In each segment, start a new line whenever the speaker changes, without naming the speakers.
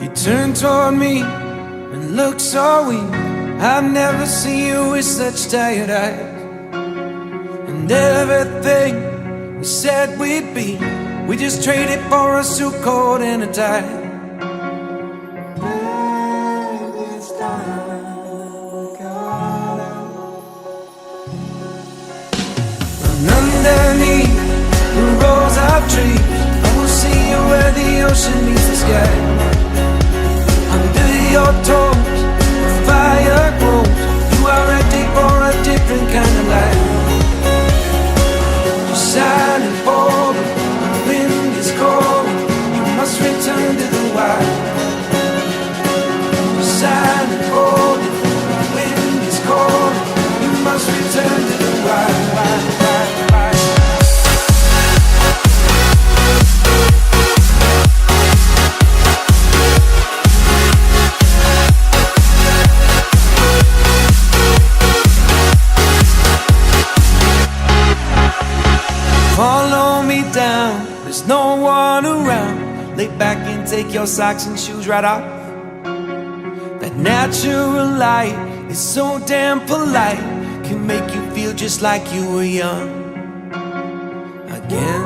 You turn toward me and look so weak. I've never seen you with such tired eyes. And everything we said we'd be, we just traded for a suit coat and a tie. And underneath the rows of trees, I will see you where the ocean meets the sky. Under your toes, the fire grows. You are ready for a different kind of life. You're silent for the wind is cold. You must return to the wild. You're silent for the wind is cold. You must return to the wild. Follow me down, there's no one around. Lay back and take your socks and shoes right off. That natural light is so damn polite, can make you feel just like you were young again.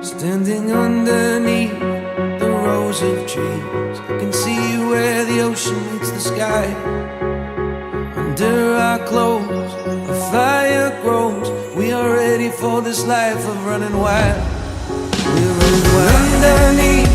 Standing underneath the rows of trees, I can see where the ocean meets the sky. Under our clothes, a fire grows. We are ready for this life of running wild. We're running wild. Underneath